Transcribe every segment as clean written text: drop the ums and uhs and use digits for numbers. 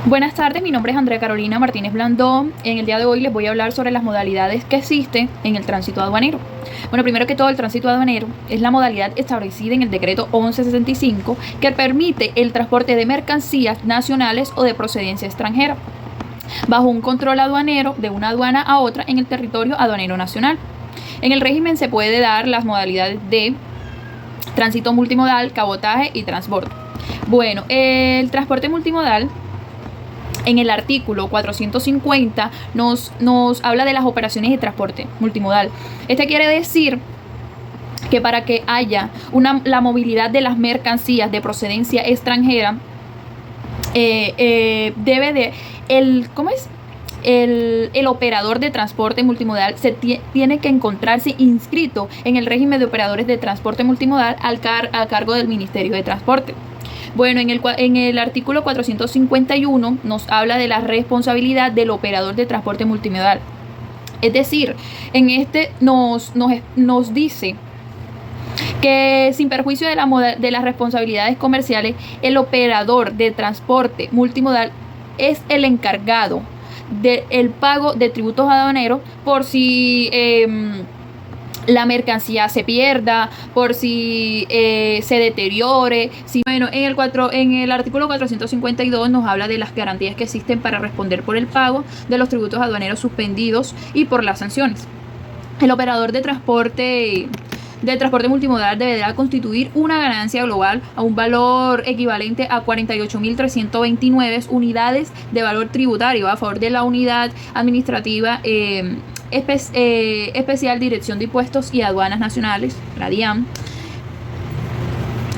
Buenas tardes, mi nombre es Andrea Carolina Martínez Blandón. En el día de hoy les voy a hablar sobre las modalidades que existen en el tránsito aduanero. Bueno, primero que todo, el tránsito aduanero es la modalidad establecida en el decreto 1165 que permite el transporte de mercancías nacionales o de procedencia extranjera bajo un control aduanero de una aduana a otra en el territorio aduanero nacional. En el régimen se puede dar las modalidades de tránsito multimodal, cabotaje y transbordo. Bueno, el transporte multimodal en el artículo 450 nos habla de las operaciones de transporte multimodal. Este quiere decir que para que haya la movilidad de las mercancías de procedencia extranjera, debe de el operador de transporte multimodal tiene que encontrarse inscrito en el régimen de operadores de transporte multimodal a cargo del Ministerio de Transporte. Bueno, en el artículo 451 nos habla de la responsabilidad del operador de transporte multimodal. Es decir, en este nos dice que sin perjuicio de las responsabilidades comerciales, el operador de transporte multimodal es el encargado del pago de tributos aduaneros por si la mercancía se pierda, por si se deteriore. Bueno, en el artículo 452 nos habla de las garantías que existen para responder por el pago de los tributos aduaneros suspendidos y por las sanciones. El operador de transporte multimodal deberá constituir una ganancia global a un valor equivalente a 48.329 unidades de valor tributario a favor de la unidad administrativa especial Dirección de Impuestos y Aduanas Nacionales, la DIAN.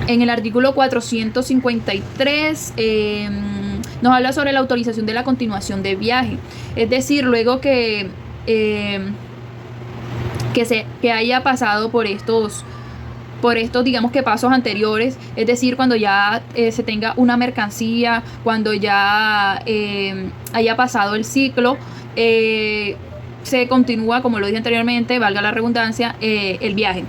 En el artículo 453 nos habla sobre la autorización de la continuación de viaje. Es decir, luego que haya pasado por estos digamos que pasos anteriores, es decir, cuando ya se tenga una mercancía, cuando ya haya pasado el ciclo, se continúa, como lo dije anteriormente, valga la redundancia, el viaje.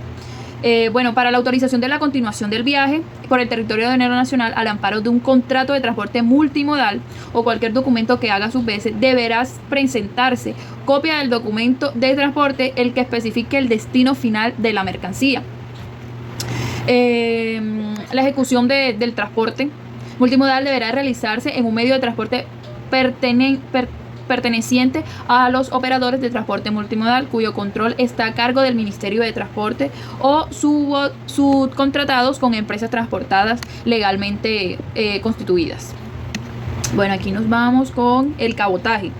Bueno, para la autorización de la continuación del viaje por el territorio aduanero nacional al amparo de un contrato de transporte multimodal o cualquier documento que haga a sus veces, deberás presentarse copia del documento de transporte el que especifique el destino final de la mercancía. La ejecución del transporte multimodal deberá realizarse en un medio de transporte perteneciente a los operadores de transporte multimodal cuyo control está a cargo del Ministerio de Transporte o subcontratados con empresas transportadas legalmente constituidas. Bueno, aquí nos vamos con el cabotaje.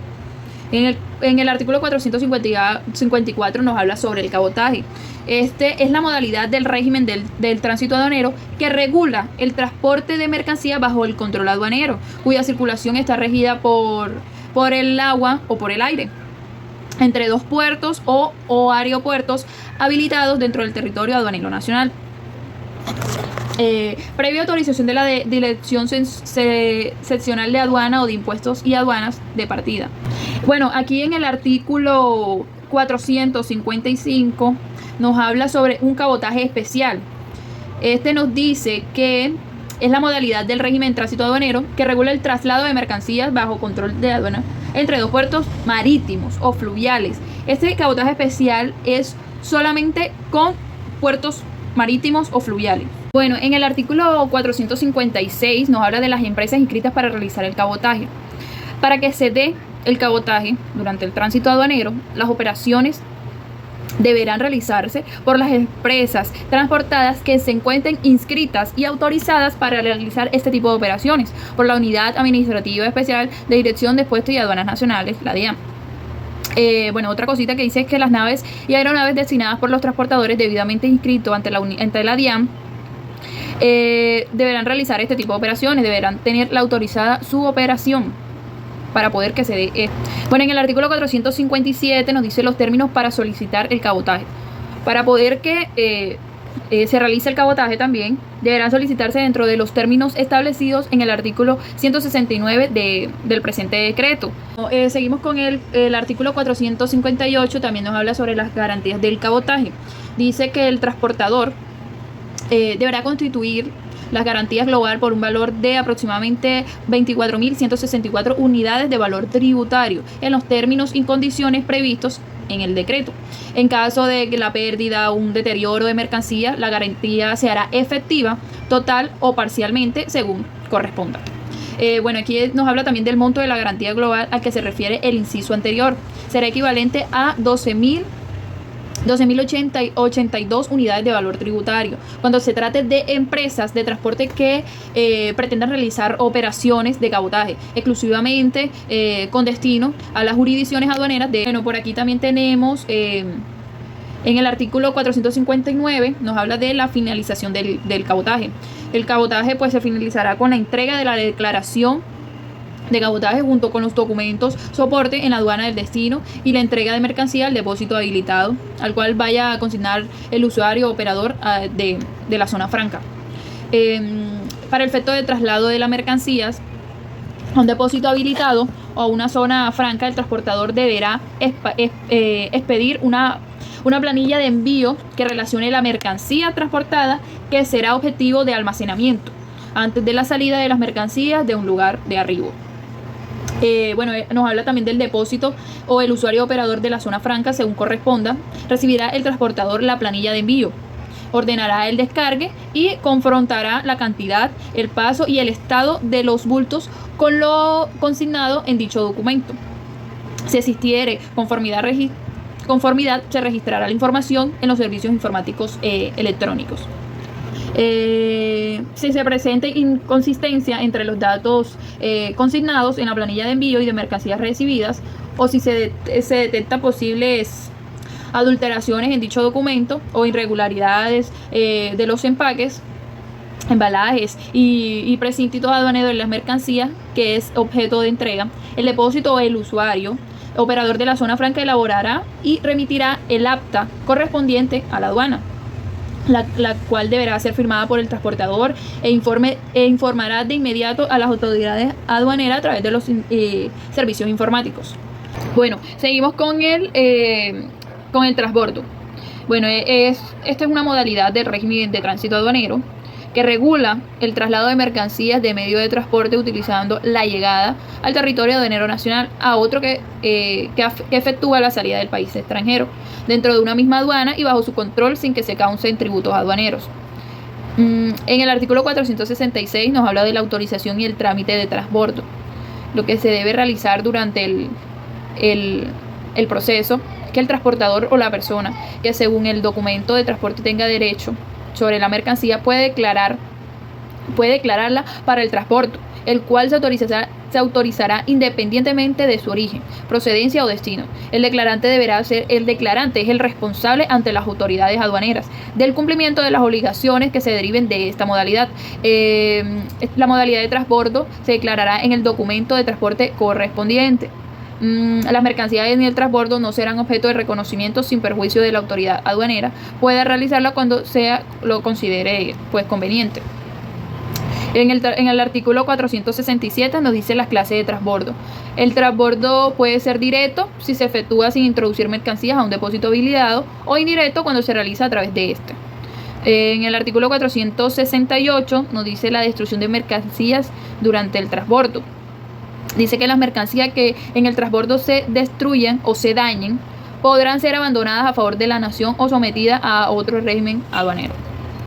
En el artículo 454 nos habla sobre el cabotaje. Este es la modalidad del régimen del tránsito aduanero que regula el transporte de mercancías bajo el control aduanero, cuya circulación está regida por el agua o por el aire, entre dos puertos o aeropuertos habilitados dentro del territorio aduanero nacional. Previa autorización de la Dirección Seccional de Aduana o de Impuestos y Aduanas de partida. Bueno, aquí en el artículo 455 nos habla sobre un cabotaje especial. Este nos dice que es la modalidad del régimen tránsito aduanero que regula el traslado de mercancías bajo control de aduana entre dos puertos marítimos o fluviales. Este cabotaje especial es solamente con puertos marítimos o fluviales. Bueno, en el artículo 456 nos habla de las empresas inscritas para realizar el cabotaje. Para que se dé el cabotaje durante el tránsito aduanero, las operaciones deberán realizarse por las empresas transportadas que se encuentren inscritas y autorizadas para realizar este tipo de operaciones por la Unidad Administrativa Especial de Dirección de Impuestos y Aduanas Nacionales, la DIAN. Bueno, otra cosita que dice es que las naves y aeronaves destinadas por los transportadores debidamente inscritos ante la DIAN deberán realizar este tipo de operaciones, deberán tener la autorizada su operación para poder que se dé esto. Bueno, en el artículo 457 nos dice los términos para solicitar el cabotaje. Para poder que se realice el cabotaje también, deberán solicitarse dentro de los términos establecidos en el artículo 169 del presente decreto. Seguimos con el artículo 458, también nos habla sobre las garantías del cabotaje. Dice que el transportador deberá constituir las garantías global por un valor de aproximadamente 24.164 unidades de valor tributario en los términos y condiciones previstos en el decreto. En caso de que la pérdida o un deterioro de mercancía, la garantía se hará efectiva, total o parcialmente, según corresponda. Bueno, aquí nos habla también del monto de la garantía global al que se refiere el inciso anterior. Será equivalente a 12.082 unidades de valor tributario. Cuando se trate de empresas de transporte que pretendan realizar operaciones de cabotaje exclusivamente con destino a las jurisdicciones aduaneras bueno, por aquí también tenemos en el artículo 459 nos habla de la finalización del cabotaje. El cabotaje pues se finalizará con la entrega de la declaración de cabotaje junto con los documentos soporte en la aduana del destino y la entrega de mercancía al depósito habilitado al cual vaya a consignar el usuario o operador de la zona franca. Para el efecto de traslado de las mercancías a un depósito habilitado o a una zona franca, el transportador deberá expedir una planilla de envío que relacione la mercancía transportada que será objetivo de almacenamiento antes de la salida de las mercancías de un lugar de arribo. Bueno, nos habla también del depósito o el usuario operador de la zona franca, según corresponda, recibirá el transportador la planilla de envío, ordenará el descargue y confrontará la cantidad, el paso y el estado de los bultos con lo consignado en dicho documento. Si existiere conformidad, se registrará la información en los servicios informáticos electrónicos. Si se presenta inconsistencia entre los datos consignados en la planilla de envío y de mercancías recibidas, o si se detecta posibles adulteraciones en dicho documento o irregularidades de los empaques, embalajes y precíntitos aduaneros de las mercancías que es objeto de entrega, el depósito o el usuario operador de la zona franca elaborará y remitirá el acta correspondiente a la aduana, la cual deberá ser firmada por el transportador e informará de inmediato a las autoridades aduaneras a través de los servicios informáticos. Bueno, seguimos con el transbordo. Bueno, esta es una modalidad del régimen de tránsito aduanero que regula el traslado de mercancías de medio de transporte utilizando la llegada al territorio aduanero nacional a otro que efectúa la salida del país extranjero dentro de una misma aduana y bajo su control sin que se causen tributos aduaneros. En el artículo 466 nos habla de la autorización y el trámite de transbordo, lo que se debe realizar durante el proceso, que el transportador o la persona que según el documento de transporte tenga derecho sobre la mercancía puede declararla para el transporte, el cual se autorizará independientemente de su origen, procedencia o destino. El declarante es el responsable ante las autoridades aduaneras del cumplimiento de las obligaciones que se deriven de esta modalidad. La modalidad de transbordo se declarará en el documento de transporte correspondiente. Las mercancías en el transbordo no serán objeto de reconocimiento sin perjuicio de la autoridad aduanera pueda realizarla cuando lo considere pues conveniente. En el artículo 467 nos dice las clases de transbordo. El transbordo puede ser directo si se efectúa sin introducir mercancías a un depósito habilitado o indirecto cuando se realiza a través de este. En el artículo 468 nos dice la destrucción de mercancías durante el transbordo. Dice que las mercancías que en el transbordo se destruyan o se dañen podrán ser abandonadas a favor de la nación o sometidas a otro régimen aduanero.